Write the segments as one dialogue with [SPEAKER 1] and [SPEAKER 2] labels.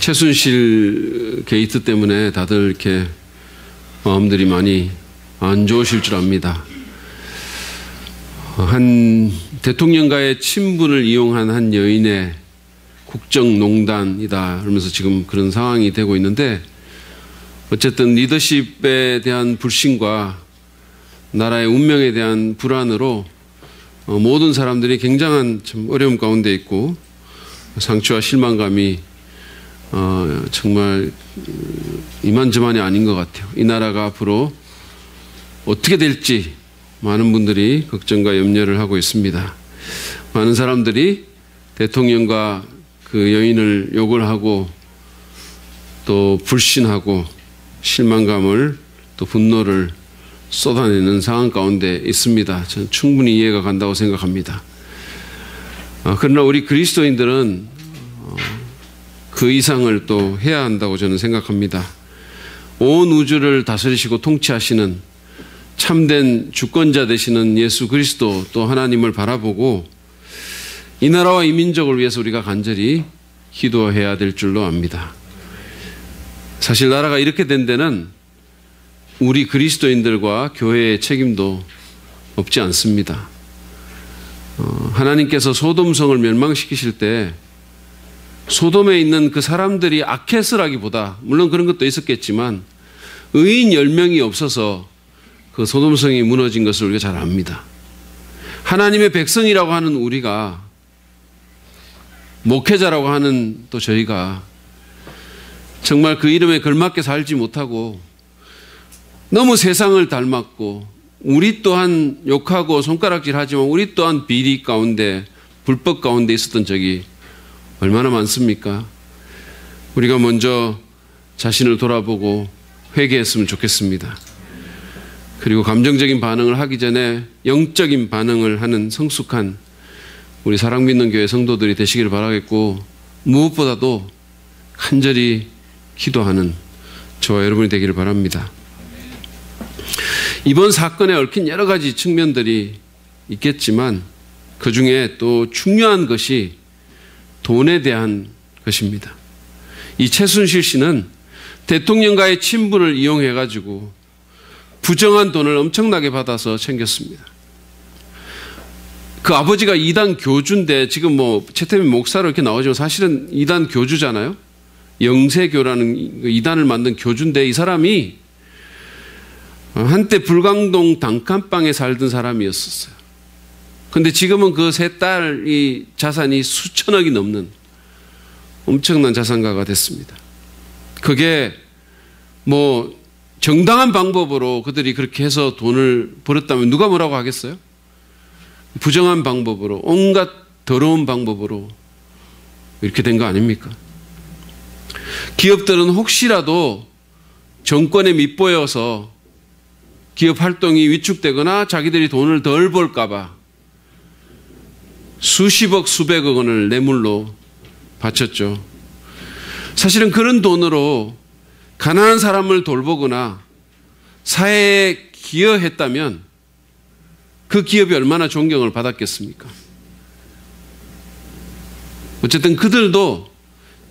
[SPEAKER 1] 최순실 게이트 때문에 다들 이렇게 마음들이 많이 안 좋으실 줄 압니다. 한 대통령과의 친분을 이용한 한 여인의 국정농단이다 그러면서 지금 그런 상황이 되고 있는데, 어쨌든 리더십에 대한 불신과 나라의 운명에 대한 불안으로 모든 사람들이 굉장한 참 어려움 가운데 있고 상처와 실망감이 정말 이만저만이 아닌 것 같아요. 이 나라가 앞으로 어떻게 될지 많은 분들이 걱정과 염려를 하고 있습니다. 많은 사람들이 대통령과 그 여인을 욕을 하고 또 불신하고 실망감을 또 분노를 쏟아내는 상황 가운데 있습니다. 저는 충분히 이해가 간다고 생각합니다. 그러나 우리 그리스도인들은 그 이상을 또 해야 한다고 저는 생각합니다. 온 우주를 다스리시고 통치하시는 참된 주권자 되시는 예수 그리스도 또 하나님을 바라보고 이 나라와 이 민족을 위해서 우리가 간절히 기도해야 될 줄로 압니다. 사실 나라가 이렇게 된 데는 우리 그리스도인들과 교회의 책임도 없지 않습니다. 하나님께서 소돔성을 멸망시키실 때 소돔에 있는 그 사람들이 악했으라기보다, 물론 그런 것도 있었겠지만 의인 10명이 없어서 그 소돔성이 무너진 것을 우리가 잘 압니다. 하나님의 백성이라고 하는 우리가, 목회자라고 하는 또 저희가 정말 그 이름에 걸맞게 살지 못하고 너무 세상을 닮았고, 우리 또한 욕하고 손가락질하지만 우리 또한 비리 가운데, 불법 가운데 있었던 적이 얼마나 많습니까? 우리가 먼저 자신을 돌아보고 회개했으면 좋겠습니다. 그리고 감정적인 반응을 하기 전에 영적인 반응을 하는 성숙한 우리 사랑 믿는 교회 성도들이 되시기를 바라겠고, 무엇보다도 간절히 기도하는 저와 여러분이 되기를 바랍니다. 이번 사건에 얽힌 여러 가지 측면들이 있겠지만 그 중에 또 중요한 것이 돈에 대한 것입니다. 이 최순실 씨는 대통령과의 친분을 이용해 가지고 부정한 돈을 엄청나게 받아서 챙겼습니다. 그 아버지가 이단 교주인데, 지금 뭐 최태민 목사로 이렇게 나오지만 사실은 이단 교주잖아요. 영세교라는 이단을 만든 교주인데, 이 사람이 한때 불광동 단칸방에 살던 사람이었었어요. 근데 지금은 그 세 딸이 자산이 수천억이 넘는 엄청난 자산가가 됐습니다. 그게 뭐 정당한 방법으로 그들이 그렇게 해서 돈을 벌었다면 누가 뭐라고 하겠어요? 부정한 방법으로, 온갖 더러운 방법으로 이렇게 된 거 아닙니까? 기업들은 혹시라도 정권에 밉보여서 기업 활동이 위축되거나 자기들이 돈을 덜 벌까 봐 수십억 수백억 원을 뇌물로 바쳤죠. 사실은 그런 돈으로 가난한 사람을 돌보거나 사회에 기여했다면 그 기업이 얼마나 존경을 받았겠습니까? 어쨌든 그들도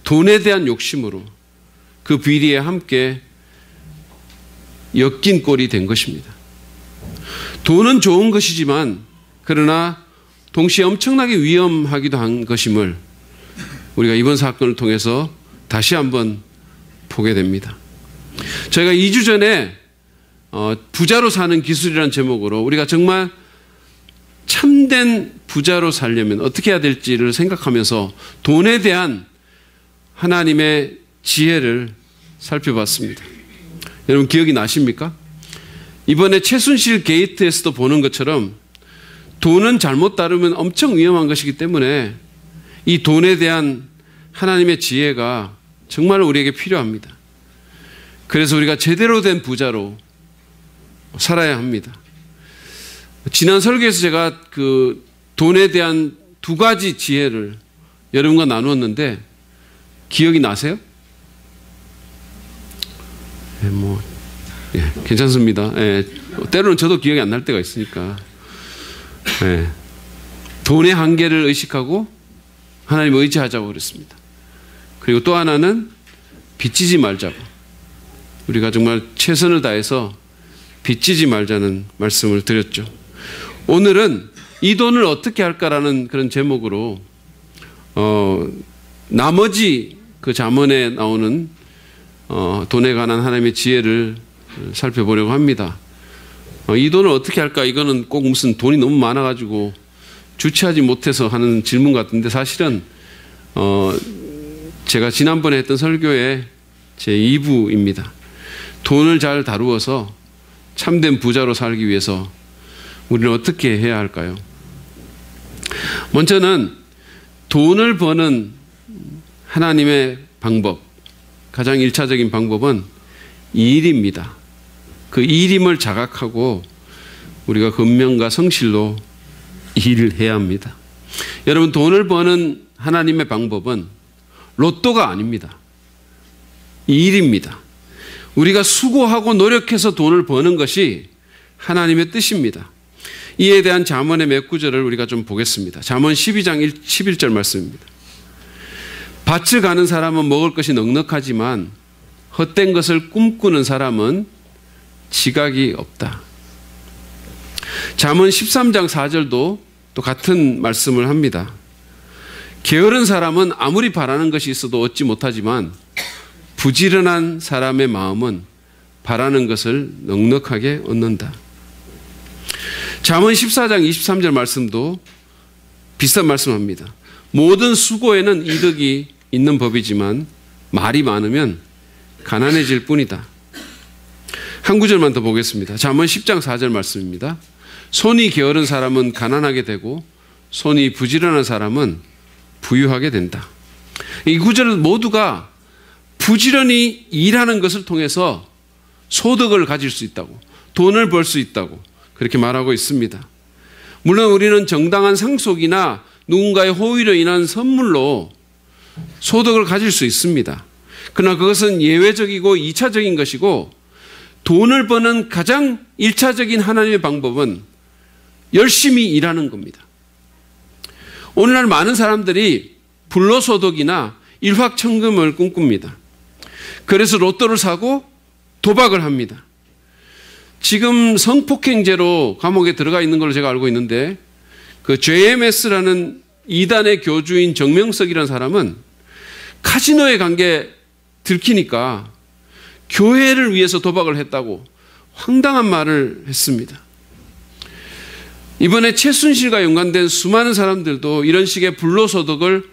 [SPEAKER 1] 돈에 대한 욕심으로 그 비리에 함께 엮인 꼴이 된 것입니다. 돈은 좋은 것이지만 그러나 동시에 엄청나게 위험하기도 한 것임을 우리가 이번 사건을 통해서 다시 한번 보게 됩니다. 저희가 2주 전에 부자로 사는 기술이라는 제목으로 우리가 정말 참된 부자로 살려면 어떻게 해야 될지를 생각하면서 돈에 대한 하나님의 지혜를 살펴봤습니다. 여러분 기억이 나십니까? 이번에 최순실 게이트에서도 보는 것처럼 돈은 잘못 다루면 엄청 위험한 것이기 때문에 이 돈에 대한 하나님의 지혜가 정말 우리에게 필요합니다. 그래서 우리가 제대로 된 부자로 살아야 합니다. 지난 설교에서 제가 그 돈에 대한 두 가지 지혜를 여러분과 나누었는데 기억이 나세요? 괜찮습니다. 때로는 저도 기억이 안 날 때가 있으니까. 돈의 한계를 의식하고 하나님 의지하자고 그랬습니다. 그리고 또 하나는 빚지지 말자고, 우리가 정말 최선을 다해서 빚지지 말자는 말씀을 드렸죠. 오늘은 이 돈을 어떻게 할까라는 그런 제목으로 나머지 그 잠언에 나오는 돈에 관한 하나님의 지혜를 살펴보려고 합니다. 이 돈을 어떻게 할까? 이거는 꼭 무슨 돈이 너무 많아가지고 주체하지 못해서 하는 질문 같은데, 사실은 제가 지난번에 했던 설교의 제 2부입니다. 돈을 잘 다루어서 참된 부자로 살기 위해서 우리는 어떻게 해야 할까요? 먼저는 돈을 버는 하나님의 방법, 가장 1차적인 방법은 일입니다. 그 일임을 자각하고 우리가 근면과 성실로 일을 해야 합니다. 여러분, 돈을 버는 하나님의 방법은 로또가 아닙니다. 일입니다. 우리가 수고하고 노력해서 돈을 버는 것이 하나님의 뜻입니다. 이에 대한 잠언의 몇 구절을 우리가 좀 보겠습니다. 잠언 12장 11절 말씀입니다. 밭을 가는 사람은 먹을 것이 넉넉하지만 헛된 것을 꿈꾸는 사람은 지각이 없다. 잠언 13장 4절도 또 같은 말씀을 합니다. 게으른 사람은 아무리 바라는 것이 있어도 얻지 못하지만 부지런한 사람의 마음은 바라는 것을 넉넉하게 얻는다. 잠언 14장 23절 말씀도 비슷한 말씀합니다. 모든 수고에는 이득이 있는 법이지만 말이 많으면 가난해질 뿐이다. 한 구절만 더 보겠습니다. 잠언 10장 4절 말씀입니다. 손이 게으른 사람은 가난하게 되고 손이 부지런한 사람은 부유하게 된다. 이 구절은 모두가 부지런히 일하는 것을 통해서 소득을 가질 수 있다고, 돈을 벌 수 있다고 그렇게 말하고 있습니다. 물론 우리는 정당한 상속이나 누군가의 호의로 인한 선물로 소득을 가질 수 있습니다. 그러나 그것은 예외적이고 2차적인 것이고, 돈을 버는 가장 1차적인 하나님의 방법은 열심히 일하는 겁니다. 오늘날 많은 사람들이 불로소득이나 일확천금을 꿈꿉니다. 그래서 로또를 사고 도박을 합니다. 지금 성폭행죄로 감옥에 들어가 있는 걸로 제가 알고 있는데, 그 JMS라는 이단의 교주인 정명석이라는 사람은 카지노에 간 게 들키니까 교회를 위해서 도박을 했다고 황당한 말을 했습니다. 이번에 최순실과 연관된 수많은 사람들도 이런 식의 불로소득을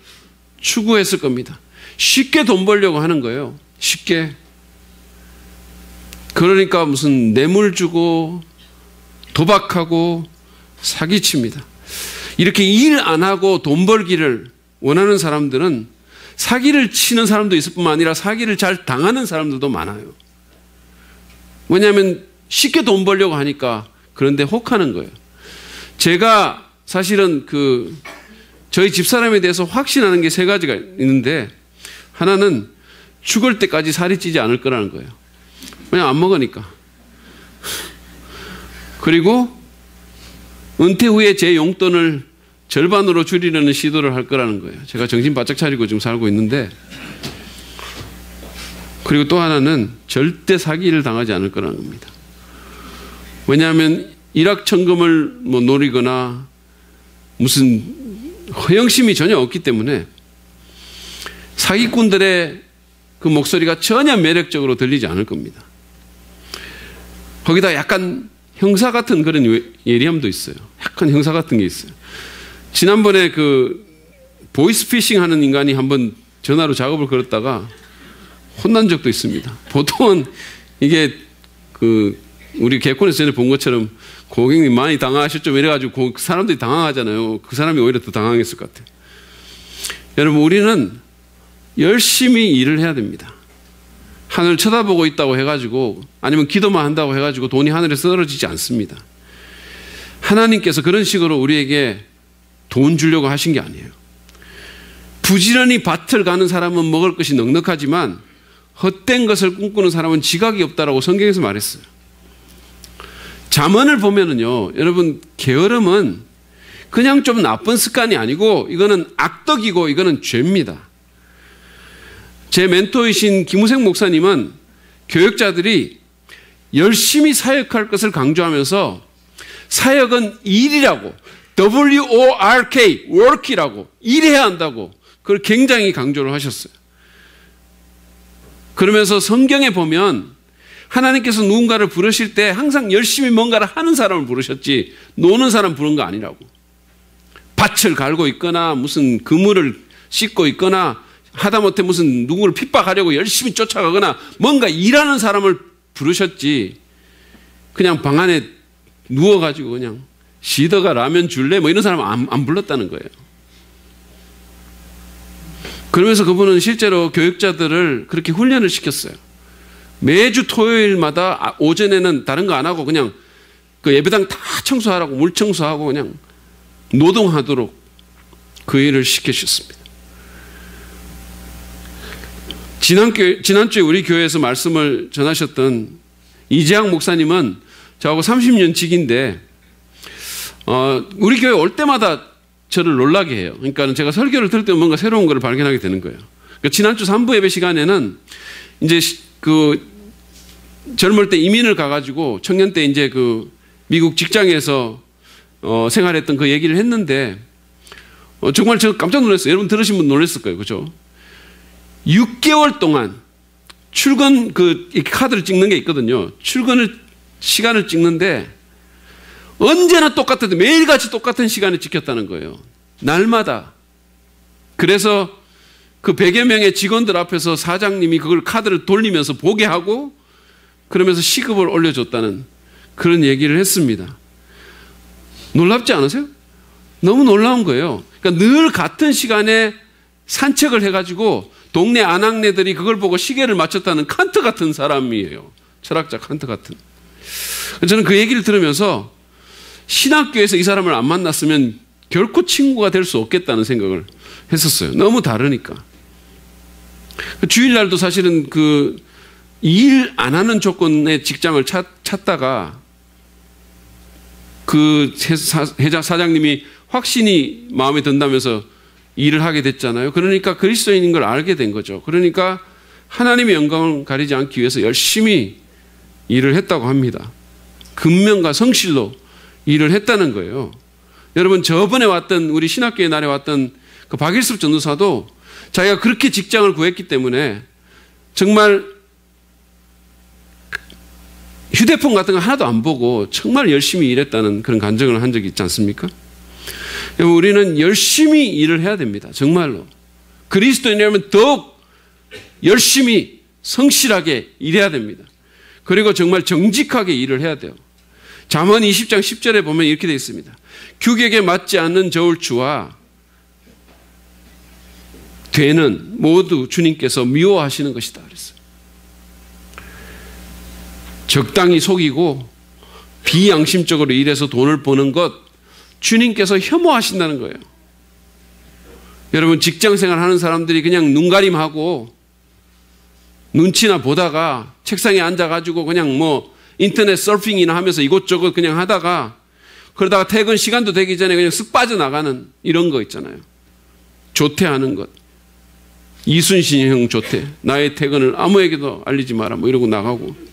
[SPEAKER 1] 추구했을 겁니다. 쉽게 돈 벌려고 하는 거예요. 쉽게. 그러니까 무슨 뇌물 주고 도박하고 사기칩니다. 이렇게 일 안 하고 돈 벌기를 원하는 사람들은 사기를 치는 사람도 있을 뿐만 아니라 사기를 잘 당하는 사람들도 많아요. 왜냐하면 쉽게 돈 벌려고 하니까 그런데 혹하는 거예요. 제가 사실은 저희 집사람에 대해서 확신하는 게 3가지가 있는데, 하나는 죽을 때까지 살이 찌지 않을 거라는 거예요. 그냥 안 먹으니까. 그리고 은퇴 후에 제 용돈을 절반으로 줄이려는 시도를 할 거라는 거예요. 제가 정신 바짝 차리고 지금 살고 있는데, 그리고 또 하나는 절대 사기를 당하지 않을 거라는 겁니다. 왜냐하면 일확천금을 노리거나 무슨 허영심이 전혀 없기 때문에 사기꾼들의 그 목소리가 전혀 매력적으로 들리지 않을 겁니다. 거기다 약간 형사 같은 그런 예리함도 있어요. 약간 형사 같은 게 있어요. 지난번에 보이스피싱 하는 인간이 한번 전화로 작업을 걸었다가 혼난 적도 있습니다. 보통은 이게 우리 개콘에서 전에 본 것처럼 고객님 많이 당황하셨죠? 이래가지고 사람들이 당황하잖아요. 그 사람이 오히려 더 당황했을 것 같아요. 여러분, 우리는 열심히 일을 해야 됩니다. 하늘 쳐다보고 있다고 해가지고, 아니면 기도만 한다고 해가지고 돈이 하늘에 떨어지지 않습니다. 하나님께서 그런 식으로 우리에게 돈 주려고 하신 게 아니에요. 부지런히 밭을 가는 사람은 먹을 것이 넉넉하지만 헛된 것을 꿈꾸는 사람은 지각이 없다라고 성경에서 말했어요. 잠언을 보면은요, 여러분, 게으름은 그냥 좀 나쁜 습관이 아니고 이거는 악덕이고 이거는 죄입니다. 제 멘토이신 김우생 목사님은 교역자들이 열심히 사역할 것을 강조하면서 사역은 일이라고, WORK, work이라고, 일해야 한다고 그걸 굉장히 강조를 하셨어요. 그러면서 성경에 보면 하나님께서 누군가를 부르실 때 항상 열심히 뭔가를 하는 사람을 부르셨지 노는 사람 부른 거 아니라고. 밭을 갈고 있거나 무슨 그물을 씻고 있거나 하다못해 무슨 누구를 핍박하려고 열심히 쫓아가거나 뭔가 일하는 사람을 부르셨지 그냥 방 안에 누워가지고 그냥 쉬다가 라면 줄래? 뭐 이런 사람 안 불렀다는 거예요. 그러면서 그분은 실제로 교육자들을 그렇게 훈련을 시켰어요. 매주 토요일마다 오전에는 다른 거 안 하고 그냥 그 예배당 다 청소하라고 물 청소하고 그냥 노동하도록 그 일을 시키셨습니다. 지난주에 우리 교회에서 말씀을 전하셨던 이재학 목사님은 저하고 30년 직인데 우리 교회 올 때마다 저를 놀라게 해요. 그러니까 제가 설교를 들을 때 뭔가 새로운 걸 발견하게 되는 거예요. 그러니까 지난주 3부 예배 시간에는 이제 그 젊을 때 이민을 가가지고 청년 때 이제 그 미국 직장에서 생활했던 그 얘기를 했는데 정말 저 깜짝 놀랐어요. 여러분 들으신 분 놀랐을 거예요. 그죠? 6개월 동안 출근 그 카드를 찍는 게 있거든요. 시간을 찍는데 언제나 똑같았는데 매일같이 똑같은 시간을 지켰다는 거예요. 날마다. 그래서 그 100여 명의 직원들 앞에서 사장님이 그걸 카드를 돌리면서 보게 하고 그러면서 시급을 올려줬다는 그런 얘기를 했습니다. 놀랍지 않으세요? 너무 놀라운 거예요. 그러니까 늘 같은 시간에 산책을 해가지고 동네 아낙네들이 그걸 보고 시계를 맞췄다는 칸트 같은 사람이에요. 철학자 칸트 같은. 저는 그 얘기를 들으면서 신학교에서 이 사람을 안 만났으면 결코 친구가 될 수 없겠다는 생각을 했었어요. 너무 다르니까. 주일날도 사실은 그 일 안 하는 조건의 직장을 찾다가 그 사장님이 확신이 마음에 든다면서 일을 하게 됐잖아요. 그러니까 그리스도인인 걸 알게 된 거죠. 그러니까 하나님의 영광을 가리지 않기 위해서 열심히 일을 했다고 합니다. 근면과 성실로 일을 했다는 거예요. 여러분 저번에 왔던 우리 신학교의 날에 왔던 그 박일섭 전도사도 자기가 그렇게 직장을 구했기 때문에 정말 휴대폰 같은 거 하나도 안 보고 정말 열심히 일했다는 그런 간증을 한 적이 있지 않습니까? 우리는 열심히 일을 해야 됩니다. 정말로. 그리스도인이라면 더욱 열심히 성실하게 일해야 됩니다. 그리고 정말 정직하게 일을 해야 돼요. 잠언 20장 10절에 보면 이렇게 되어 있습니다. 규격에 맞지 않는 저울추와 되는 모두 주님께서 미워하시는 것이다 그랬어요. 적당히 속이고 비양심적으로 일해서 돈을 버는 것 주님께서 혐오하신다는 거예요. 여러분 직장생활 하는 사람들이 그냥 눈가림하고 눈치나 보다가 책상에 앉아가지고 그냥 뭐 인터넷 서핑이나 하면서 이곳저곳 그냥 하다가 그러다가 퇴근 시간도 되기 전에 그냥 쓱 빠져나가는 이런 거 있잖아요. 조퇴하는 것. 이순신형 조퇴. 나의 퇴근을 아무에게도 알리지 마라. 뭐 이러고 나가고.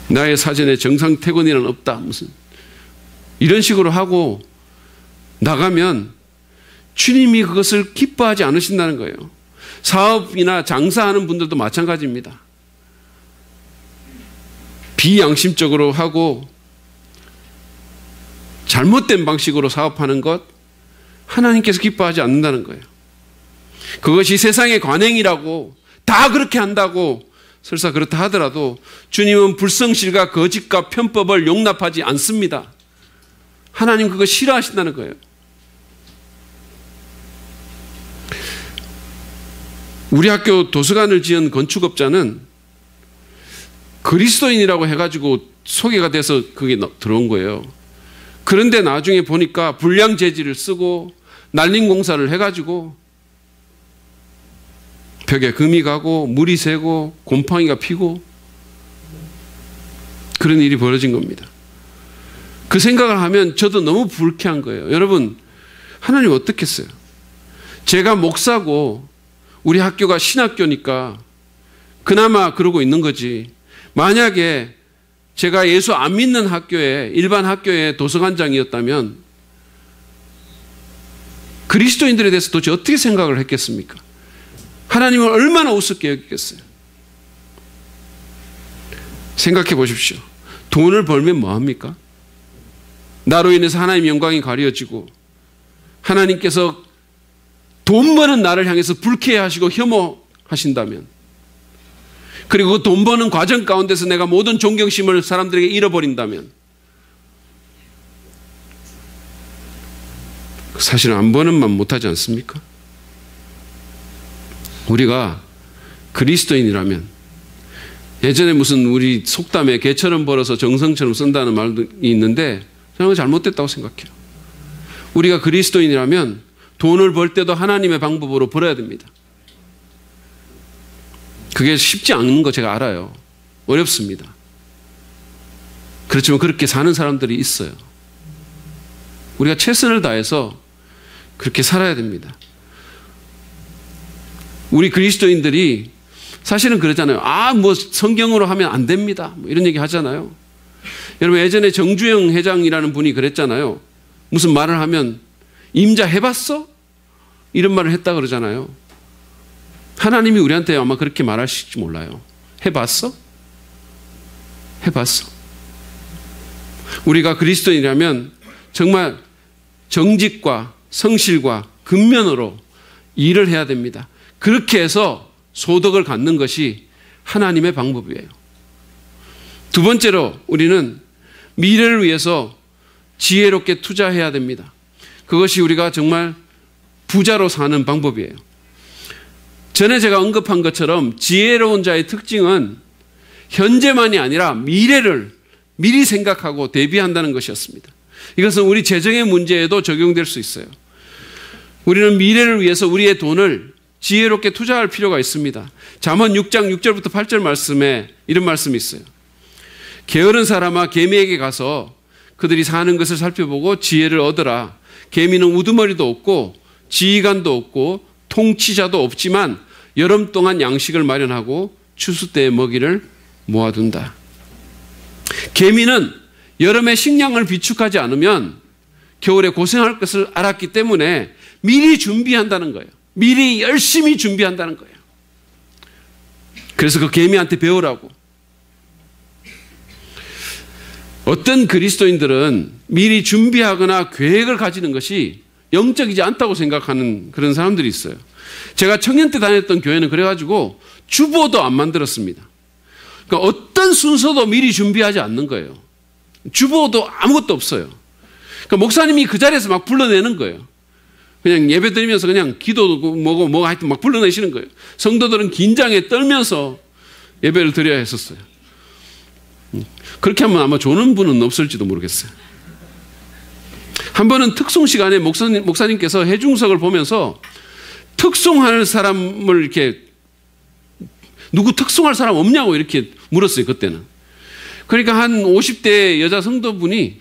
[SPEAKER 1] 나의 사전에 정상 퇴근이란 없다. 무슨. 이런 식으로 하고 나가면 주님이 그것을 기뻐하지 않으신다는 거예요. 사업이나 장사하는 분들도 마찬가지입니다. 비양심적으로 하고 잘못된 방식으로 사업하는 것 하나님께서 기뻐하지 않는다는 거예요. 그것이 세상의 관행이라고 다 그렇게 한다고 설사 그렇다 하더라도 주님은 불성실과 거짓과 편법을 용납하지 않습니다. 하나님 그거 싫어하신다는 거예요. 우리 학교 도서관을 지은 건축업자는 그리스도인이라고 해가지고 소개가 돼서 그게 들어온 거예요. 그런데 나중에 보니까 불량 재질을 쓰고 날림 공사를 해가지고 벽에 금이 가고 물이 새고 곰팡이가 피고 그런 일이 벌어진 겁니다. 그 생각을 하면 저도 너무 불쾌한 거예요. 여러분 하나님 어떻겠어요? 제가 목사고 우리 학교가 신학교니까 그나마 그러고 있는 거지. 만약에 제가 예수 안 믿는 학교에, 일반 학교의 도서관장이었다면 그리스도인들에 대해서 도대체 어떻게 생각을 했겠습니까? 하나님을 얼마나 우습게 여기겠어요? 생각해 보십시오. 돈을 벌면 뭐합니까? 나로 인해서 하나님의 영광이 가려지고 하나님께서 돈 버는 나를 향해서 불쾌해하시고 혐오하신다면, 그리고 그 돈 버는 과정 가운데서 내가 모든 존경심을 사람들에게 잃어버린다면, 사실은 안 버는 만 못하지 않습니까? 우리가 그리스도인이라면, 예전에 무슨 우리 속담에 개처럼 벌어서 정성처럼 쓴다는 말도 있는데 저는 잘못됐다고 생각해요. 우리가 그리스도인이라면 돈을 벌 때도 하나님의 방법으로 벌어야 됩니다. 그게 쉽지 않은 거 제가 알아요. 어렵습니다. 그렇지만 그렇게 사는 사람들이 있어요. 우리가 최선을 다해서 그렇게 살아야 됩니다. 우리 그리스도인들이 사실은 그러잖아요. 뭐 성경으로 하면 안 됩니다, 뭐 이런 얘기 하잖아요. 여러분, 예전에 정주영 회장이라는 분이 그랬잖아요. 무슨 말을 하면 임자 해봤어? 이런 말을 했다 그러잖아요. 하나님이 우리한테 아마 그렇게 말하실지 몰라요. 해봤어? 해봤어? 우리가 그리스도인이라면 정말 정직과 성실과 근면으로 일을 해야 됩니다. 그렇게 해서 소득을 갖는 것이 하나님의 방법이에요. 두 번째로 우리는 미래를 위해서 지혜롭게 투자해야 됩니다. 그것이 우리가 정말 부자로 사는 방법이에요. 전에 제가 언급한 것처럼 지혜로운 자의 특징은 현재만이 아니라 미래를 미리 생각하고 대비한다는 것이었습니다. 이것은 우리 재정의 문제에도 적용될 수 있어요. 우리는 미래를 위해서 우리의 돈을 지혜롭게 투자할 필요가 있습니다. 잠언 6장 6절부터 8절 말씀에 이런 말씀이 있어요. 게으른 사람아, 개미에게 가서 그들이 사는 것을 살펴보고 지혜를 얻으라. 개미는 우두머리도 없고 지휘관도 없고 통치자도 없지만 여름 동안 양식을 마련하고 추수 때의 먹이를 모아둔다. 개미는 여름에 식량을 비축하지 않으면 겨울에 고생할 것을 알았기 때문에 미리 준비한다는 거예요. 미리 열심히 준비한다는 거예요. 그래서 그 개미한테 배우라고. 어떤 그리스도인들은 미리 준비하거나 계획을 가지는 것이 영적이지 않다고 생각하는 그런 사람들이 있어요. 제가 청년 때 다녔던 교회는 그래가지고 주보도 안 만들었습니다. 그러니까 어떤 순서도 미리 준비하지 않는 거예요. 주보도 아무것도 없어요. 그러니까 목사님이 그 자리에서 막 불러내는 거예요. 그냥 예배 드리면서 그냥 기도도 뭐고 하여튼 막 불러내시는 거예요. 성도들은 긴장에 떨면서 예배를 드려야 했었어요. 그렇게 하면 아마 조는 분은 없을지도 모르겠어요. 한 번은 특송 시간에 목사님께서 해중석을 보면서 특송할 사람을 이렇게 누구 특송할 사람 없냐고 이렇게 물었어요, 그때는. 그러니까 한 50대 여자 성도분이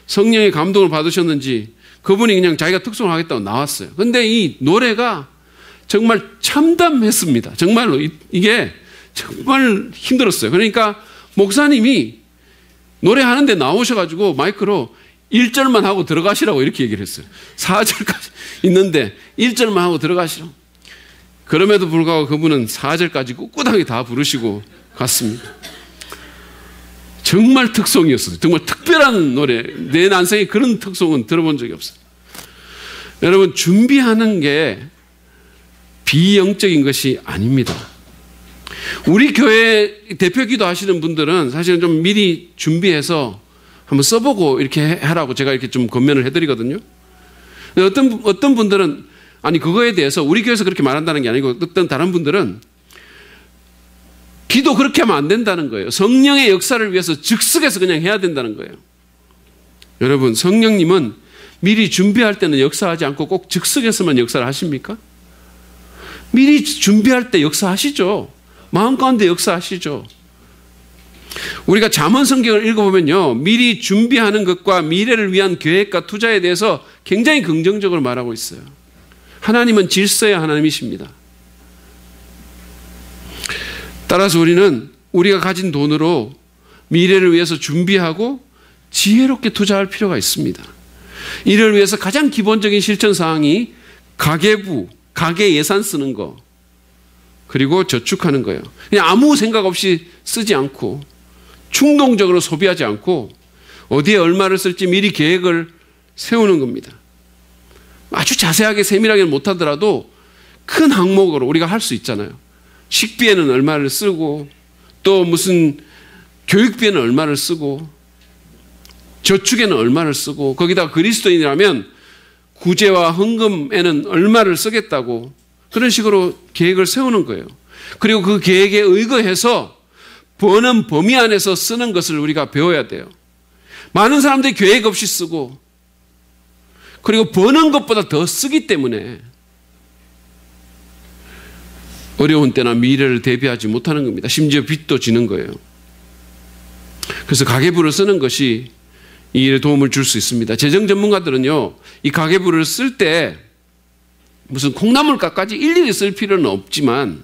[SPEAKER 1] 성령의 감동을 받으셨는지 그분이 그냥 자기가 특송을 하겠다고 나왔어요. 근데 이 노래가 정말 참담했습니다. 정말로 이게 정말 힘들었어요. 그러니까 목사님이 노래하는데 나오셔가지고 마이크로 1절만 하고 들어가시라고 이렇게 얘기를 했어요. 4절까지 있는데 1절만 하고 들어가시라고. 그럼에도 불구하고 그분은 4절까지 꿋꿋하게 다 부르시고 갔습니다. 정말 특송이었어요. 정말 특별한 노래. 내 난생에 그런 특송은 들어본 적이 없어요. 여러분, 준비하는 게 비영적인 것이 아닙니다. 우리 교회 대표기도 하시는 분들은 사실은 좀 미리 준비해서 한번 써보고 이렇게 하라고 제가 이렇게 좀 권면을 해드리거든요. 어떤 분들은 아니 그거에 대해서 우리 교회에서 그렇게 말한다는 게 아니고 어떤 다른 분들은 기도 그렇게 하면 안 된다는 거예요. 성령의 역사를 위해서 즉석에서 그냥 해야 된다는 거예요. 여러분, 성령님은 미리 준비할 때는 역사하지 않고 꼭 즉석에서만 역사를 하십니까? 미리 준비할 때 역사하시죠. 마음 가운데 역사하시죠. 우리가 잠언 성경을 읽어보면요, 미리 준비하는 것과 미래를 위한 계획과 투자에 대해서 굉장히 긍정적으로 말하고 있어요. 하나님은 질서의 하나님이십니다. 따라서 우리는 우리가 가진 돈으로 미래를 위해서 준비하고 지혜롭게 투자할 필요가 있습니다. 이를 위해서 가장 기본적인 실천 사항이 가계부, 가계 예산 쓰는 거, 그리고 저축하는 거예요. 그냥 아무 생각 없이 쓰지 않고 충동적으로 소비하지 않고 어디에 얼마를 쓸지 미리 계획을 세우는 겁니다. 아주 자세하게 세밀하게는 못하더라도 큰 항목으로 우리가 할 수 있잖아요. 식비에는 얼마를 쓰고 또 무슨 교육비에는 얼마를 쓰고 저축에는 얼마를 쓰고 거기다 그리스도인이라면 구제와 헌금에는 얼마를 쓰겠다고 그런 식으로 계획을 세우는 거예요. 그리고 그 계획에 의거해서 버는 범위 안에서 쓰는 것을 우리가 배워야 돼요. 많은 사람들이 계획 없이 쓰고 그리고 버는 것보다 더 쓰기 때문에 어려운 때나 미래를 대비하지 못하는 겁니다. 심지어 빚도 지는 거예요. 그래서 가계부를 쓰는 것이 이 일에 도움을 줄 수 있습니다. 재정 전문가들은요, 이 가계부를 쓸 때 무슨 콩나물가까지 일일이 쓸 필요는 없지만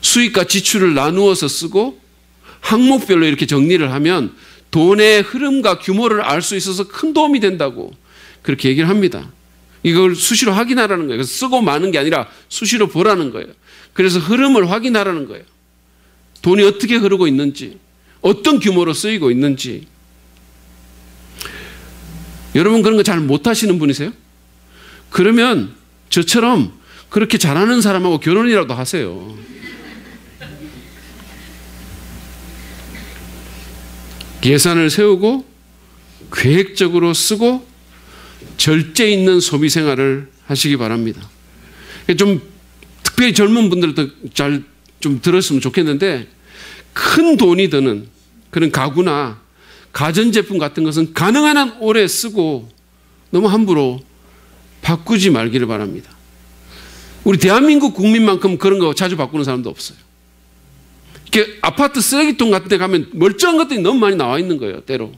[SPEAKER 1] 수익과 지출을 나누어서 쓰고 항목별로 이렇게 정리를 하면 돈의 흐름과 규모를 알 수 있어서 큰 도움이 된다고 그렇게 얘기를 합니다. 이걸 수시로 확인하라는 거예요. 그래서 쓰고 마는 게 아니라 수시로 보라는 거예요. 그래서 흐름을 확인하라는 거예요. 돈이 어떻게 흐르고 있는지, 어떤 규모로 쓰이고 있는지. 여러분 그런 거 잘 못하시는 분이세요? 그러면 저처럼 그렇게 잘하는 사람하고 결혼이라도 하세요. 예산을 세우고 계획적으로 쓰고 절제 있는 소비 생활을 하시기 바랍니다. 좀 특별히 젊은 분들도 잘 좀 들었으면 좋겠는데 큰 돈이 드는 그런 가구나 가전제품 같은 것은 가능한 한 오래 쓰고 너무 함부로 바꾸지 말기를 바랍니다. 우리 대한민국 국민만큼 그런 거 자주 바꾸는 사람도 없어요. 이렇게 아파트 쓰레기통 같은 데 가면 멀쩡한 것들이 너무 많이 나와 있는 거예요, 때로.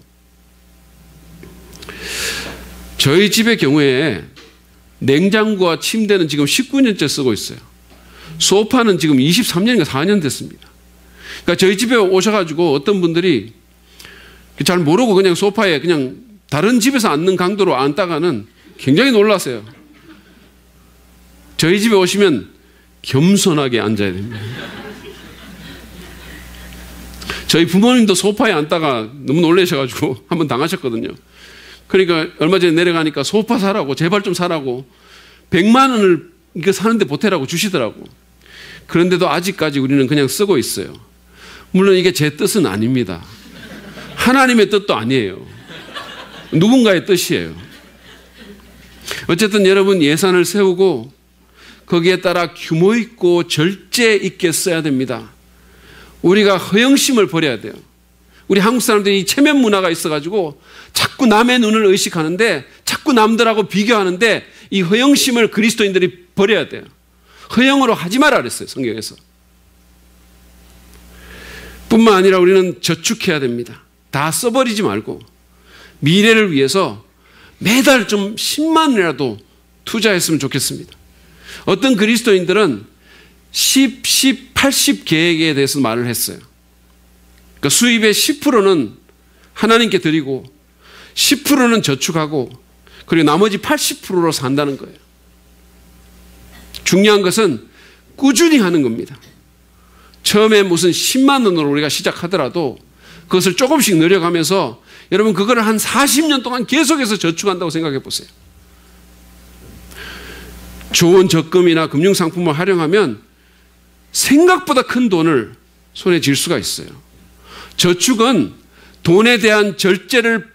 [SPEAKER 1] 저희 집의 경우에 냉장고와 침대는 지금 19년째 쓰고 있어요. 소파는 지금 23년인가 4년 됐습니다. 그러니까 저희 집에 오셔가지고 어떤 분들이 잘 모르고 그냥 소파에 그냥 다른 집에서 앉는 강도로 앉다가는 굉장히 놀라세요. 저희 집에 오시면 겸손하게 앉아야 됩니다. 저희 부모님도 소파에 앉다가 너무 놀라셔가지고 한번 당하셨거든요. 그러니까 얼마 전에 내려가니까 소파 사라고, 제발 좀 사라고 100만 원을 이거 사는데 보태라고 주시더라고. 그런데도 아직까지 우리는 그냥 쓰고 있어요. 물론 이게 제 뜻은 아닙니다. 하나님의 뜻도 아니에요. 누군가의 뜻이에요. 어쨌든 여러분 예산을 세우고 거기에 따라 규모 있고 절제 있게 써야 됩니다. 우리가 허영심을 버려야 돼요. 우리 한국 사람들이 체면 문화가 있어가지고 자꾸 남의 눈을 의식하는데 자꾸 남들하고 비교하는데 이 허영심을 그리스도인들이 버려야 돼요. 허영으로 하지 마라 그랬어요, 성경에서. 뿐만 아니라 우리는 저축해야 됩니다. 다 써버리지 말고 미래를 위해서 매달 좀 10만 원이라도 투자했으면 좋겠습니다. 어떤 그리스도인들은 10, 10, 80 계획에 대해서 말을 했어요. 그러니까 수입의 10%는 하나님께 드리고 10%는 저축하고 그리고 나머지 80%로 산다는 거예요. 중요한 것은 꾸준히 하는 겁니다. 처음에 무슨 10만 원으로 우리가 시작하더라도 그것을 조금씩 늘려가면서 여러분 그거를 한 40년 동안 계속해서 저축한다고 생각해 보세요. 좋은 적금이나 금융상품을 활용하면 생각보다 큰 돈을 손에 쥘 수가 있어요. 저축은 돈에 대한 절제를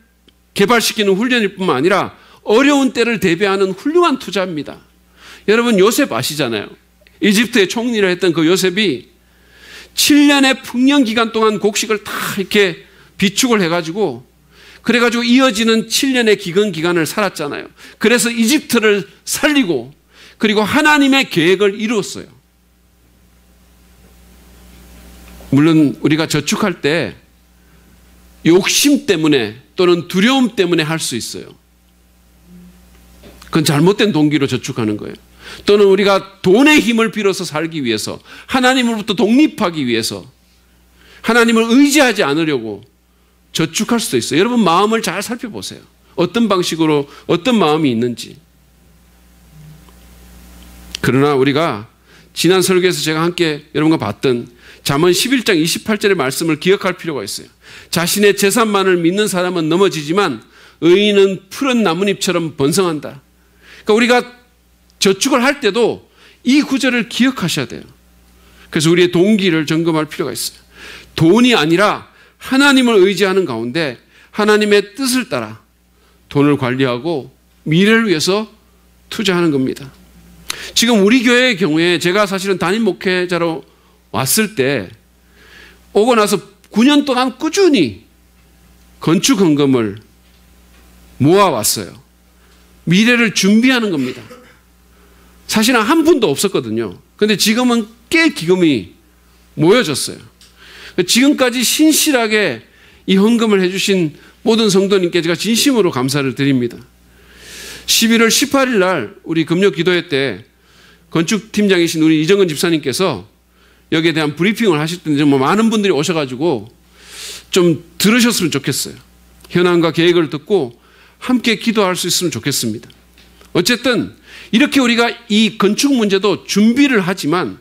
[SPEAKER 1] 개발시키는 훈련일 뿐만 아니라 어려운 때를 대비하는 훌륭한 투자입니다. 여러분 요셉 아시잖아요. 이집트의 총리를 했던 그 요셉이 7년의 풍년 기간 동안 곡식을 다 이렇게 비축을 해가지고 그래가지고 이어지는 7년의 기근 기간을 살았잖아요. 그래서 이집트를 살리고 그리고 하나님의 계획을 이루었어요. 물론 우리가 저축할 때 욕심 때문에 또는 두려움 때문에 할 수 있어요. 그건 잘못된 동기로 저축하는 거예요. 또는 우리가 돈의 힘을 빌어서 살기 위해서, 하나님으로부터 독립하기 위해서 하나님을 의지하지 않으려고 저축할 수도 있어요. 여러분 마음을 잘 살펴보세요. 어떤 방식으로 어떤 마음이 있는지. 그러나 우리가 지난 설교에서 제가 함께 여러분과 봤던 잠언 11장 28절의 말씀을 기억할 필요가 있어요. 자신의 재산만을 믿는 사람은 넘어지지만 의인은 푸른 나뭇잎처럼 번성한다. 그러니까 우리가 저축을 할 때도 이 구절을 기억하셔야 돼요. 그래서 우리의 동기를 점검할 필요가 있어요. 돈이 아니라 하나님을 의지하는 가운데 하나님의 뜻을 따라 돈을 관리하고 미래를 위해서 투자하는 겁니다. 지금 우리 교회의 경우에 제가 사실은 담임 목회자로 왔을 때 오고 나서 9년 동안 꾸준히 건축 헌금을 모아왔어요. 미래를 준비하는 겁니다. 사실은 한 푼도 없었거든요. 그런데 지금은 꽤 기금이 모여졌어요. 지금까지 신실하게 이 헌금을 해주신 모든 성도님께 제가 진심으로 감사를 드립니다. 11월 18일 날 우리 금요 기도회 때 건축팀장이신 우리 이정근 집사님께서 여기에 대한 브리핑을 하실 텐데 정말 많은 분들이 오셔가지고 좀 들으셨으면 좋겠어요. 현황과 계획을 듣고 함께 기도할 수 있으면 좋겠습니다. 어쨌든 이렇게 우리가 이 건축 문제도 준비를 하지만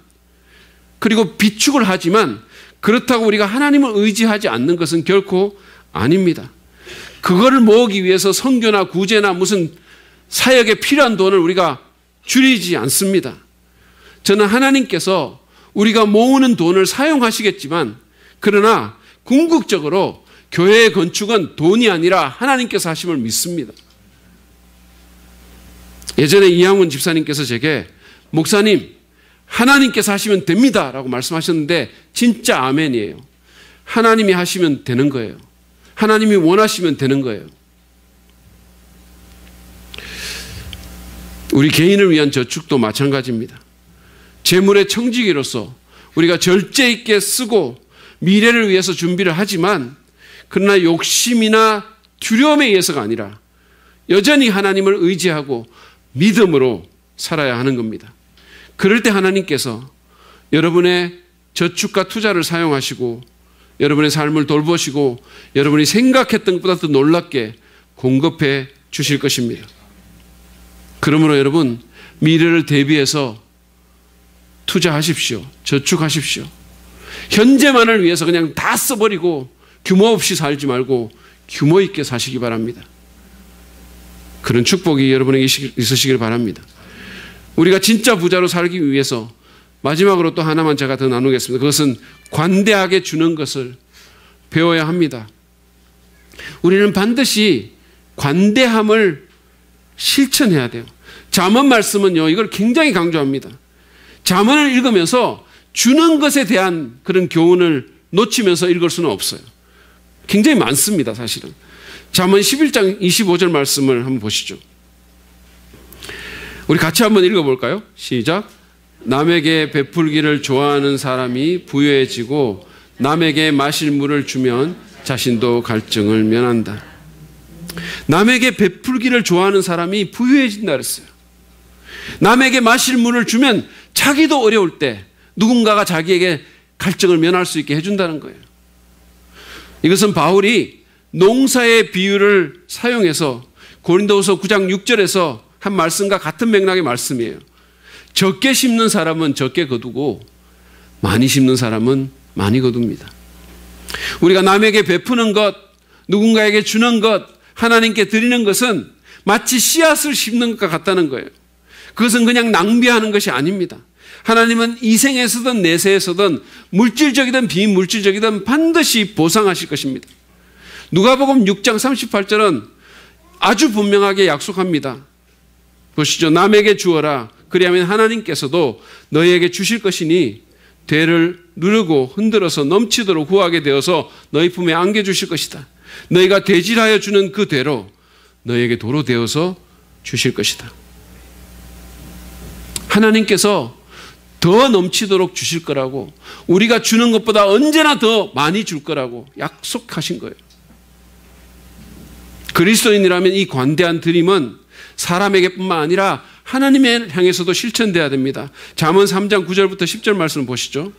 [SPEAKER 1] 그리고 비축을 하지만 그렇다고 우리가 하나님을 의지하지 않는 것은 결코 아닙니다. 그거를 모으기 위해서 선교나 구제나 무슨 사역에 필요한 돈을 우리가 줄이지 않습니다. 저는 하나님께서 우리가 모으는 돈을 사용하시겠지만 그러나 궁극적으로 교회의 건축은 돈이 아니라 하나님께서 하심을 믿습니다. 예전에 이양훈 집사님께서 제게 목사님 하나님께서 하시면 됩니다 라고 말씀하셨는데 진짜 아멘이에요. 하나님이 하시면 되는 거예요. 하나님이 원하시면 되는 거예요. 우리 개인을 위한 저축도 마찬가지입니다. 재물의 청지기로서 우리가 절제 있게 쓰고 미래를 위해서 준비를 하지만 그러나 욕심이나 두려움에 의해서가 아니라 여전히 하나님을 의지하고 믿음으로 살아야 하는 겁니다. 그럴 때 하나님께서 여러분의 저축과 투자를 사용하시고 여러분의 삶을 돌보시고 여러분이 생각했던 것보다 더 놀랍게 공급해 주실 것입니다. 그러므로 여러분 미래를 대비해서 투자하십시오. 저축하십시오. 현재만을 위해서 그냥 다 써버리고 규모 없이 살지 말고 규모 있게 사시기 바랍니다. 그런 축복이 여러분에게 있으시길 바랍니다. 우리가 진짜 부자로 살기 위해서 마지막으로 또 하나만 제가 더 나누겠습니다. 그것은 관대하게 주는 것을 배워야 합니다. 우리는 반드시 관대함을 실천해야 돼요. 잠언 말씀은요, 이걸 굉장히 강조합니다. 잠언을 읽으면서 주는 것에 대한 그런 교훈을 놓치면서 읽을 수는 없어요. 굉장히 많습니다, 사실은. 잠언 11장 25절 말씀을 한번 보시죠. 우리 같이 한번 읽어볼까요? 시작. 남에게 베풀기를 좋아하는 사람이 부유해지고 남에게 마실 물을 주면 자신도 갈증을 면한다. 남에게 베풀기를 좋아하는 사람이 부유해진다 그랬어요. 남에게 마실 물을 주면 자기도 어려울 때 누군가가 자기에게 갈증을 면할 수 있게 해준다는 거예요. 이것은 바울이 농사의 비유를 사용해서 고린도후서 9장 6절에서 한 말씀과 같은 맥락의 말씀이에요. 적게 심는 사람은 적게 거두고 많이 심는 사람은 많이 거둡니다. 우리가 남에게 베푸는 것, 누군가에게 주는 것, 하나님께 드리는 것은 마치 씨앗을 심는 것과 같다는 거예요. 그것은 그냥 낭비하는 것이 아닙니다. 하나님은 이 생에서든 내세에서든 물질적이든 비물질적이든 반드시 보상하실 것입니다. 누가복음 6장 38절은 아주 분명하게 약속합니다. 보시죠. 남에게 주어라. 그리하면 하나님께서도 너희에게 주실 것이니 되를 누르고 흔들어서 넘치도록 구하게 되어서 너희 품에 안겨주실 것이다. 너희가 대질하여 주는 그 대로 너희에게 도로 되어서 주실 것이다. 하나님께서 더 넘치도록 주실 거라고, 우리가 주는 것보다 언제나 더 많이 줄 거라고 약속하신 거예요. 그리스도인이라면 이 관대한 드림은 사람에게뿐만 아니라 하나님을 향해서도 실천돼야 됩니다. 잠언 3장 9절부터 10절 말씀 보시죠.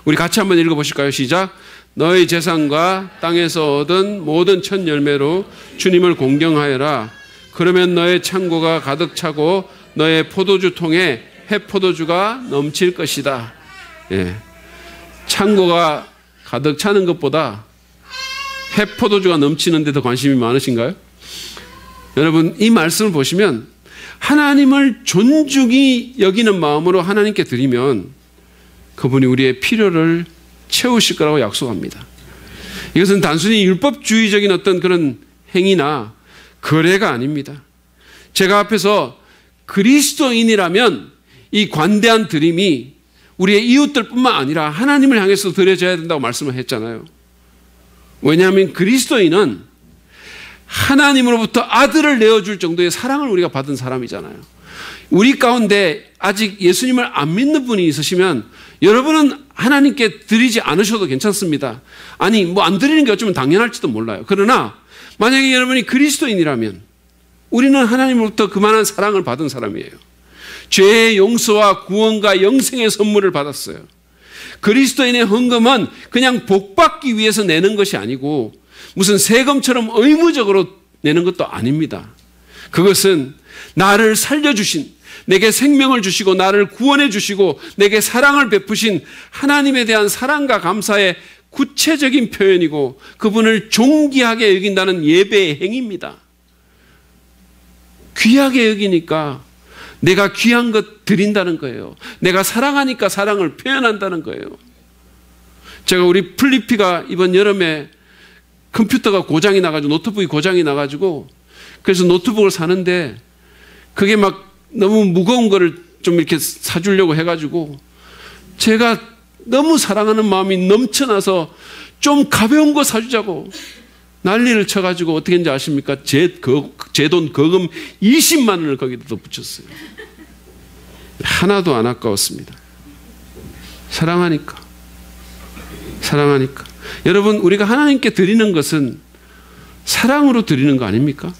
[SPEAKER 1] 우리 같이 한번 읽어보실까요? 시작. 너의 재산과 땅에서 얻은 모든 첫 열매로 주님을 공경하여라. 그러면 너의 창고가 가득 차고 너의 포도주 통에 해포도주가 넘칠 것이다. 예. 창고가 가득 차는 것보다 해포도주가 넘치는 데 더 관심이 많으신가요? 여러분, 이 말씀을 보시면 하나님을 존중히 여기는 마음으로 하나님께 드리면 그분이 우리의 필요를 채우실 거라고 약속합니다. 이것은 단순히 율법주의적인 어떤 그런 행위나 거래가 아닙니다. 제가 앞에서 그리스도인이라면 이 관대한 드림이 우리의 이웃들뿐만 아니라 하나님을 향해서 드려져야 된다고 말씀을 했잖아요. 왜냐하면 그리스도인은 하나님으로부터 아들을 내어줄 정도의 사랑을 우리가 받은 사람이잖아요. 우리 가운데 아직 예수님을 안 믿는 분이 있으시면 여러분은 하나님께 드리지 않으셔도 괜찮습니다. 아니, 뭐 안 드리는 게 어쩌면 당연할지도 몰라요. 그러나 만약에 여러분이 그리스도인이라면 우리는 하나님으로부터 그만한 사랑을 받은 사람이에요. 죄의 용서와 구원과 영생의 선물을 받았어요. 그리스도인의 헌금은 그냥 복받기 위해서 내는 것이 아니고 무슨 세금처럼 의무적으로 내는 것도 아닙니다. 그것은 나를 살려주신, 내게 생명을 주시고 나를 구원해 주시고 내게 사랑을 베푸신 하나님에 대한 사랑과 감사의 구체적인 표현이고 그분을 존귀하게 여긴다는 예배의 행위입니다. 귀하게 여기니까 내가 귀한 것 드린다는 거예요. 내가 사랑하니까 사랑을 표현한다는 거예요. 제가 우리 플리피가 이번 여름에 컴퓨터가 고장이 나가지고 노트북이 고장이 나가지고 그래서 노트북을 사는데 그게 막 너무 무거운 거를 좀 이렇게 사주려고 해가지고 제가 너무 사랑하는 마음이 넘쳐나서 좀 가벼운 거 사주자고 난리를 쳐가지고 어떻게 했는지 아십니까? 제 돈 거금 20만 원을 거기다 더 붙였어요. 하나도 안 아까웠습니다. 사랑하니까. 여러분, 우리가 하나님께 드리는 것은 사랑으로 드리는 거 아닙니까?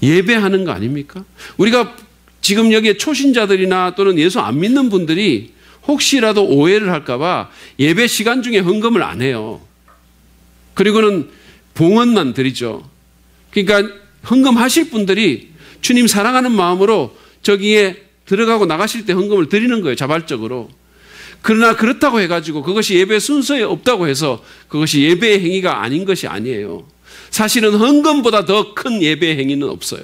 [SPEAKER 1] 예배하는 거 아닙니까? 우리가 지금 여기에 초신자들이나 또는 예수 안 믿는 분들이 혹시라도 오해를 할까봐 예배 시간 중에 헌금을 안 해요. 그리고는 봉헌만 드리죠. 그러니까 헌금하실 분들이 주님 사랑하는 마음으로 저기에 들어가고 나가실 때 헌금을 드리는 거예요. 자발적으로. 그러나 그렇다고 해가지고 그것이 예배 순서에 없다고 해서 그것이 예배의 행위가 아닌 것이 아니에요. 사실은 헌금보다 더 큰 예배의 행위는 없어요.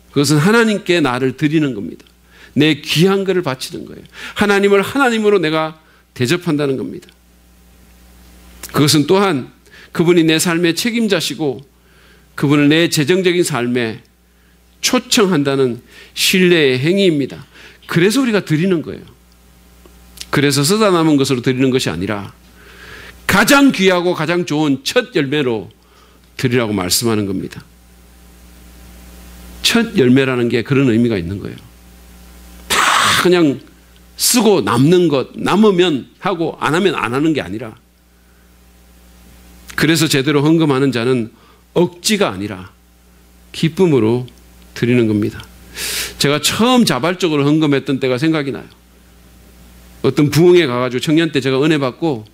[SPEAKER 1] 그것은 하나님께 나를 드리는 겁니다. 내 귀한 것을 바치는 거예요. 하나님을 하나님으로 내가 대접한다는 겁니다. 그것은 또한 그분이 내 삶의 책임자시고 그분을 내 재정적인 삶에 초청한다는 신뢰의 행위입니다. 그래서 우리가 드리는 거예요. 그래서 쓰다 남은 것으로 드리는 것이 아니라 가장 귀하고 가장 좋은 첫 열매로 드리라고 말씀하는 겁니다. 첫 열매라는 게 그런 의미가 있는 거예요. 다 그냥 쓰고 남는 것, 남으면 하고 안 하면 안 하는 게 아니라 그래서 제대로 헌금하는 자는 억지가 아니라 기쁨으로 드리는 겁니다. 제가 처음 자발적으로 헌금했던 때가 생각이 나요. 어떤 부흥회 가가지고 청년 때 제가 은혜 받고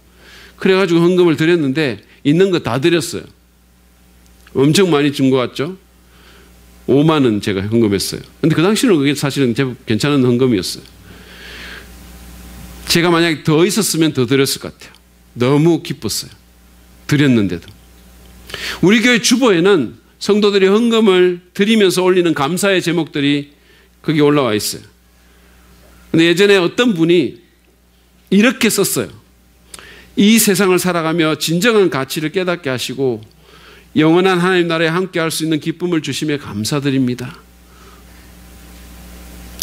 [SPEAKER 1] 그래가지고 헌금을 드렸는데 있는 거 다 드렸어요. 엄청 많이 준 것 같죠? 5만 원 제가 헌금했어요. 근데 그 당시는 그게 사실은 제법 괜찮은 헌금이었어요. 제가 만약에 더 있었으면 더 드렸을 것 같아요. 너무 기뻤어요. 드렸는데도. 우리 교회 주보에는 성도들이 헌금을 드리면서 올리는 감사의 제목들이 거기 올라와 있어요. 근데 예전에 어떤 분이 이렇게 썼어요. 이 세상을 살아가며 진정한 가치를 깨닫게 하시고 영원한 하나님 나라에 함께 할 수 있는 기쁨을 주심에 감사드립니다.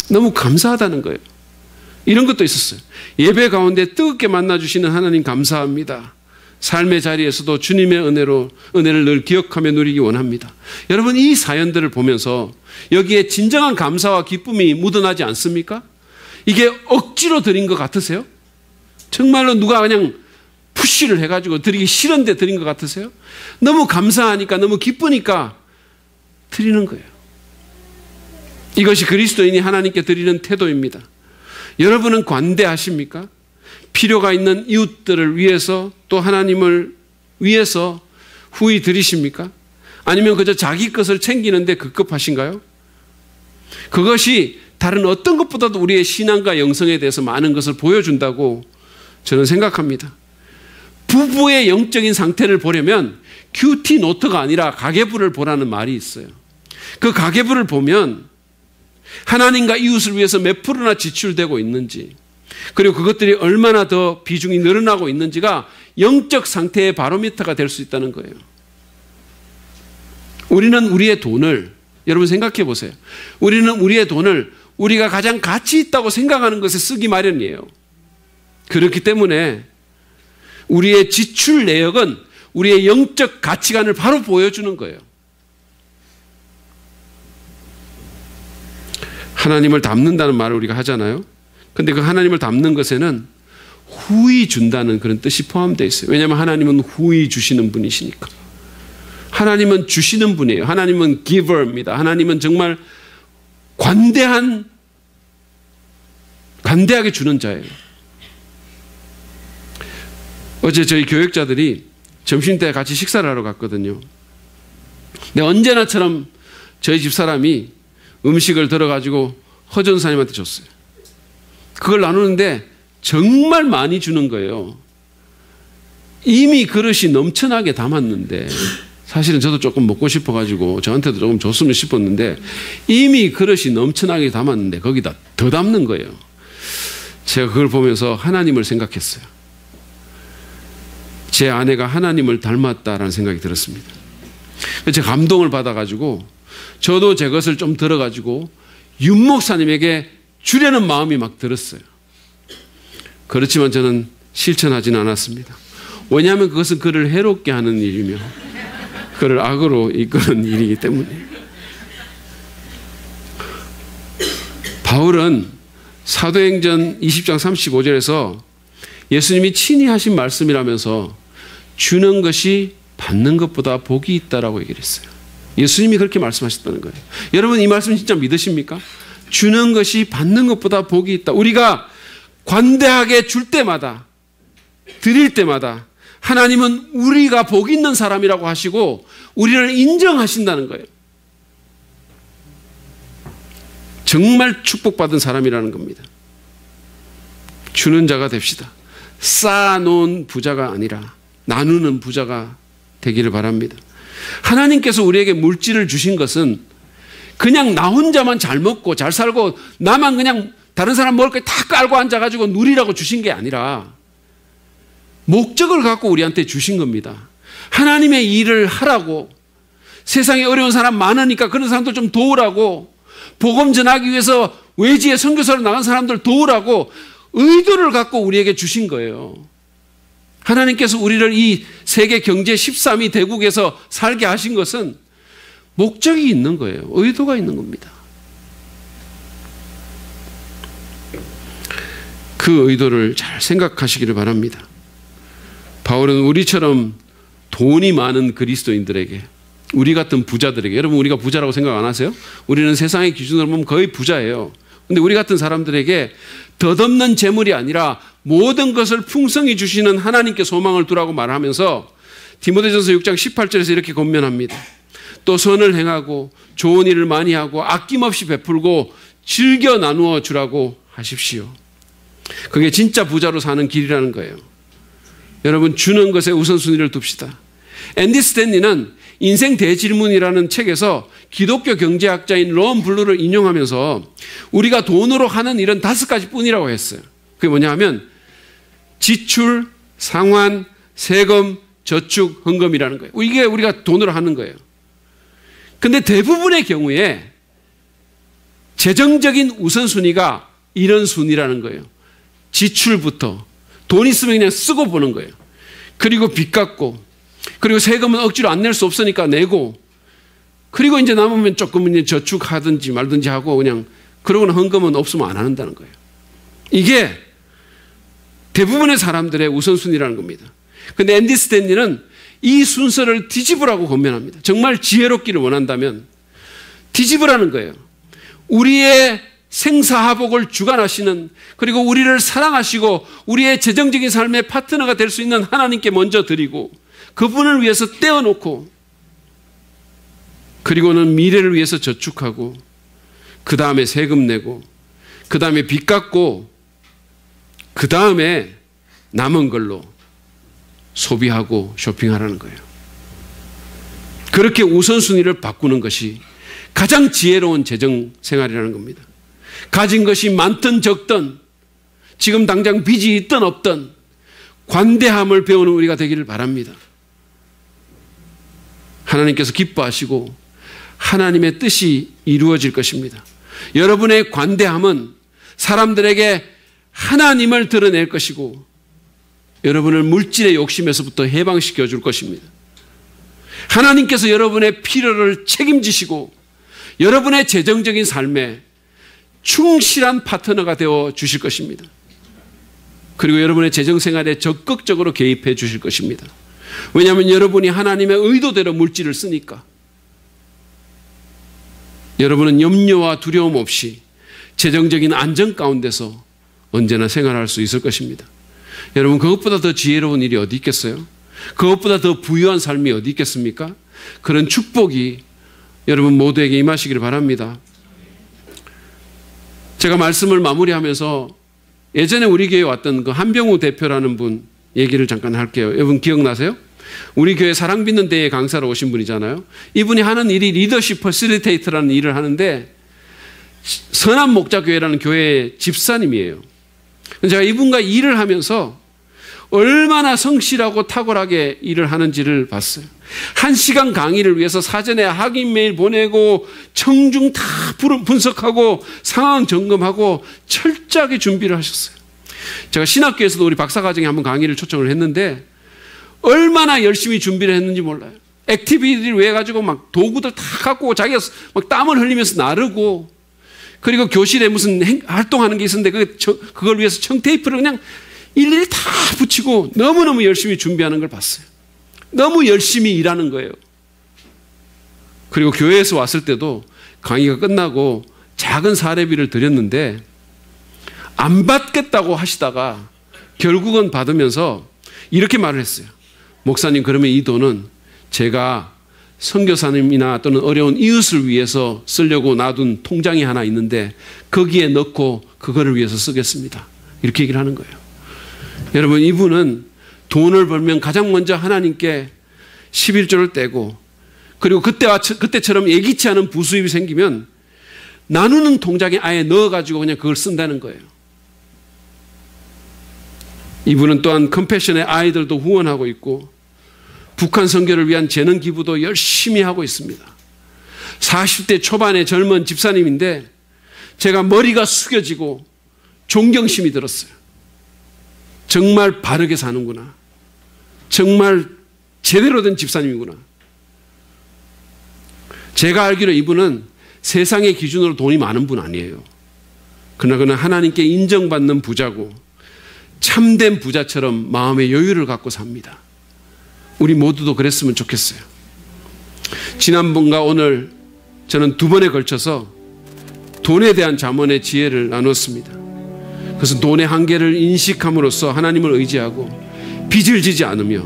[SPEAKER 1] 너무 감사하다는 거예요. 이런 것도 있었어요. 예배 가운데 뜨겁게 만나주시는 하나님 감사합니다. 삶의 자리에서도 주님의 은혜를 늘 기억하며 누리기 원합니다. 여러분, 이 사연들을 보면서 여기에 진정한 감사와 기쁨이 묻어나지 않습니까? 이게 억지로 드린 것 같으세요? 정말로 누가 그냥 푸시를 해가지고 드리기 싫은데 드린 것 같으세요? 너무 감사하니까, 너무 기쁘니까 드리는 거예요. 이것이 그리스도인이 하나님께 드리는 태도입니다. 여러분은 관대하십니까? 필요가 있는 이웃들을 위해서 또 하나님을 위해서 후히 드리십니까? 아니면 그저 자기 것을 챙기는데 급급하신가요? 그것이 다른 어떤 것보다도 우리의 신앙과 영성에 대해서 많은 것을 보여준다고 저는 생각합니다. 부부의 영적인 상태를 보려면 큐티 노트가 아니라 가계부를 보라는 말이 있어요. 그 가계부를 보면 하나님과 이웃을 위해서 몇 프로나 지출되고 있는지, 그리고 그것들이 얼마나 더 비중이 늘어나고 있는지가 영적 상태의 바로미터가 될 수 있다는 거예요. 우리는 우리의 돈을, 여러분 생각해 보세요. 우리는 우리의 돈을 우리가 가장 가치 있다고 생각하는 것에 쓰기 마련이에요. 그렇기 때문에 우리의 지출 내역은 우리의 영적 가치관을 바로 보여주는 거예요. 하나님을 닮는다는 말을 우리가 하잖아요. 근데 그 하나님을 닮는 것에는 후히 준다는 그런 뜻이 포함되어 있어요. 왜냐하면 하나님은 후히 주시는 분이시니까. 하나님은 주시는 분이에요. 하나님은 giver입니다. 하나님은 정말 관대하게 주는 자예요. 어제 저희 교역자들이 점심때 같이 식사를 하러 갔거든요. 근데 언제나처럼 저희 집사람이 음식을 들어가지고 허전사님한테 줬어요. 그걸 나누는데 정말 많이 주는 거예요. 이미 그릇이 넘쳐나게 담았는데, 사실은 저도 조금 먹고 싶어가지고 저한테도 조금 줬으면 싶었는데 이미 그릇이 넘쳐나게 담았는데 거기다 더 담는 거예요. 제가 그걸 보면서 하나님을 생각했어요. 제 아내가 하나님을 닮았다라는 생각이 들었습니다. 제가 감동을 받아가지고 저도 제 것을 좀 들어가지고 윤 목사님에게 주려는 마음이 막 들었어요. 그렇지만 저는 실천하지는 않았습니다. 왜냐하면 그것은 그를 해롭게 하는 일이며 그를 악으로 이끄는 일이기 때문에. 바울은 사도행전 20장 35절에서 예수님이 친히 하신 말씀이라면서 주는 것이 받는 것보다 복이 있다라고 얘기를 했어요. 예수님이 그렇게 말씀하셨다는 거예요. 여러분 이 말씀 진짜 믿으십니까? 주는 것이 받는 것보다 복이 있다. 우리가 관대하게 줄 때마다, 드릴 때마다 하나님은 우리가 복 있는 사람이라고 하시고 우리를 인정하신다는 거예요. 정말 축복받은 사람이라는 겁니다. 주는 자가 됩시다. 쌓아놓은 부자가 아니라 나누는 부자가 되기를 바랍니다. 하나님께서 우리에게 물질을 주신 것은 그냥 나 혼자만 잘 먹고 잘 살고 나만 그냥 다른 사람 먹을 거 다 깔고 앉아가지고 누리라고 주신 게 아니라 목적을 갖고 우리한테 주신 겁니다. 하나님의 일을 하라고, 세상에 어려운 사람 많으니까 그런 사람들 좀 도우라고, 복음 전하기 위해서 외지에 선교사로 나간 사람들 도우라고 의도를 갖고 우리에게 주신 거예요. 하나님께서 우리를 이 세계 경제 13위 대국에서 살게 하신 것은 목적이 있는 거예요. 의도가 있는 겁니다. 그 의도를 잘 생각하시기를 바랍니다. 바울은 우리처럼 돈이 많은 그리스도인들에게, 우리 같은 부자들에게, 여러분 우리가 부자라고 생각 안 하세요? 우리는 세상의 기준으로 보면 거의 부자예요. 근데 우리 같은 사람들에게 덧없는 재물이 아니라 모든 것을 풍성히 주시는 하나님께 소망을 두라고 말하면서 디모데전서 6장 18절에서 이렇게 권면합니다. 또 선을 행하고 좋은 일을 많이 하고 아낌없이 베풀고 즐겨 나누어 주라고 하십시오. 그게 진짜 부자로 사는 길이라는 거예요. 여러분 주는 것에 우선순위를 둡시다. 앤디 스탠리는 인생 대질문이라는 책에서 기독교 경제학자인 론 블루를 인용하면서 우리가 돈으로 하는 일은 5가지 뿐이라고 했어요. 그게 뭐냐 하면 지출, 상환, 세금, 저축, 헌금이라는 거예요. 이게 우리가 돈으로 하는 거예요. 근데 대부분의 경우에 재정적인 우선순위가 이런 순위라는 거예요. 지출부터 돈 있으면 그냥 쓰고 보는 거예요. 그리고 빚 갚고, 그리고 세금은 억지로 안 낼 수 없으니까 내고, 그리고 이제 남으면 조금 이제 저축하든지 말든지 하고 그냥, 그러고는 헌금은 없으면 안 한다는 거예요. 이게 대부분의 사람들의 우선순위라는 겁니다. 근데 앤디 스탠리는 이 순서를 뒤집으라고 권면합니다. 정말 지혜롭기를 원한다면 뒤집으라는 거예요. 우리의 생사화복을 주관하시는, 그리고 우리를 사랑하시고 우리의 재정적인 삶의 파트너가 될 수 있는 하나님께 먼저 드리고, 그분을 위해서 떼어놓고, 그리고는 미래를 위해서 저축하고, 그 다음에 세금 내고, 그 다음에 빚 갚고, 그 다음에 남은 걸로 소비하고 쇼핑하라는 거예요. 그렇게 우선순위를 바꾸는 것이 가장 지혜로운 재정 생활이라는 겁니다. 가진 것이 많든 적든, 지금 당장 빚이 있든 없든 관대함을 배우는 우리가 되기를 바랍니다. 하나님께서 기뻐하시고 하나님의 뜻이 이루어질 것입니다. 여러분의 관대함은 사람들에게 하나님을 드러낼 것이고, 여러분을 물질의 욕심에서부터 해방시켜 줄 것입니다. 하나님께서 여러분의 필요를 책임지시고 여러분의 재정적인 삶에 충실한 파트너가 되어 주실 것입니다. 그리고 여러분의 재정생활에 적극적으로 개입해 주실 것입니다. 왜냐하면 여러분이 하나님의 의도대로 물질을 쓰니까. 여러분은 염려와 두려움 없이 재정적인 안정 가운데서 언제나 생활할 수 있을 것입니다. 여러분, 그것보다 더 지혜로운 일이 어디 있겠어요? 그것보다 더 부유한 삶이 어디 있겠습니까? 그런 축복이 여러분 모두에게 임하시기를 바랍니다. 제가 말씀을 마무리하면서 예전에 우리 교회에 왔던 그 한병우 대표라는 분 얘기를 잠깐 할게요. 여러분 기억나세요? 우리 교회 사랑받는 대회 강사로 오신 분이잖아요. 이분이 하는 일이 리더십 퍼실리테이터라는 일을 하는데, 선한 목자교회라는 교회의 집사님이에요. 제가 이분과 일을 하면서 얼마나 성실하고 탁월하게 일을 하는지를 봤어요. 1시간 강의를 위해서 사전에 확인 메일 보내고 청중 다 분석하고 상황 점검하고 철저하게 준비를 하셨어요. 제가 신학교에서도 우리 박사과정에 한번 강의를 초청을 했는데 얼마나 열심히 준비를 했는지 몰라요. 액티비티를 왜 가지고 막 도구들 다 갖고 자기가 막 땀을 흘리면서 나르고, 그리고 교실에 무슨 활동하는 게 있었는데 그걸 위해서 청테이프를 그냥 일일이 다 붙이고 너무너무 열심히 준비하는 걸 봤어요. 너무 열심히 일하는 거예요. 그리고 교회에서 왔을 때도 강의가 끝나고 작은 사례비를 드렸는데 안 받겠다고 하시다가 결국은 받으면서 이렇게 말을 했어요. 목사님, 그러면 이 돈은 제가 선교사님이나 또는 어려운 이웃을 위해서 쓰려고 놔둔 통장이 하나 있는데 거기에 넣고 그거를 위해서 쓰겠습니다. 이렇게 얘기를 하는 거예요. 여러분, 이분은 돈을 벌면 가장 먼저 하나님께 11조를 떼고, 그리고 그때처럼 예기치 않은 부수입이 생기면 나누는 통장에 아예 넣어가지고 그냥 그걸 쓴다는 거예요. 이분은 또한 컴패션의 아이들도 후원하고 있고 북한 선교를 위한 재능 기부도 열심히 하고 있습니다. 40대 초반의 젊은 집사님인데 제가 머리가 숙여지고 존경심이 들었어요. 정말 바르게 사는구나. 정말 제대로 된 집사님이구나. 제가 알기로 이분은 세상의 기준으로 돈이 많은 분 아니에요. 그러나 그는 하나님께 인정받는 부자고 참된 부자처럼 마음의 여유를 갖고 삽니다. 우리 모두도 그랬으면 좋겠어요. 지난번과 오늘 저는 2번에 걸쳐서 돈에 대한 잠언의 지혜를 나눴습니다. 그래서 돈의 한계를 인식함으로써 하나님을 의지하고 빚을 지지 않으며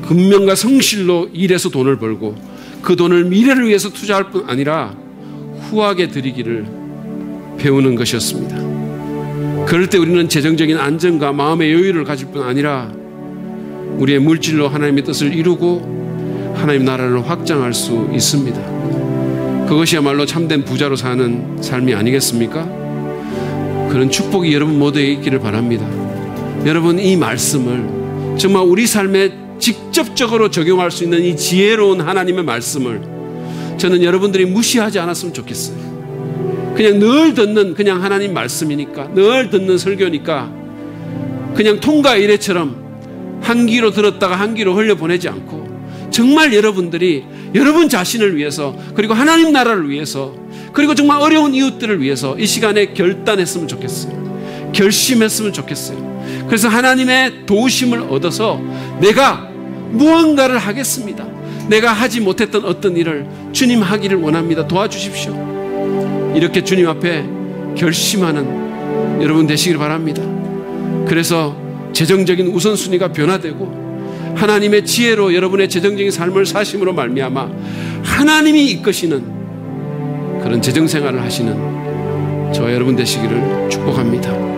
[SPEAKER 1] 근면과 성실로 일해서 돈을 벌고 그 돈을 미래를 위해서 투자할 뿐 아니라 후하게 드리기를 배우는 것이었습니다. 그럴 때 우리는 재정적인 안정과 마음의 여유를 가질 뿐 아니라 우리의 물질로 하나님의 뜻을 이루고 하나님 나라를 확장할 수 있습니다. 그것이야말로 참된 부자로 사는 삶이 아니겠습니까? 그런 축복이 여러분 모두에게 있기를 바랍니다. 여러분, 이 말씀을 정말 우리 삶에 직접적으로 적용할 수 있는 이 지혜로운 하나님의 말씀을 저는 여러분들이 무시하지 않았으면 좋겠어요. 그냥 늘 듣는 그냥 하나님 말씀이니까, 늘 듣는 설교니까 그냥 통과 이래처럼 한 귀로 들었다가 한 귀로 흘려보내지 않고 정말 여러분들이 여러분 자신을 위해서, 그리고 하나님 나라를 위해서, 그리고 정말 어려운 이웃들을 위해서 이 시간에 결단했으면 좋겠어요. 결심했으면 좋겠어요. 그래서 하나님의 도우심을 얻어서 내가 무언가를 하겠습니다. 내가 하지 못했던 어떤 일을 주님 하기를 원합니다. 도와주십시오. 이렇게 주님 앞에 결심하는 여러분 되시길 바랍니다. 그래서 재정적인 우선순위가 변화되고 하나님의 지혜로 여러분의 재정적인 삶을 사심으로 말미암아 하나님이 이끄시는 그런 재정생활을 하시는 저와 여러분 되시기를 축복합니다.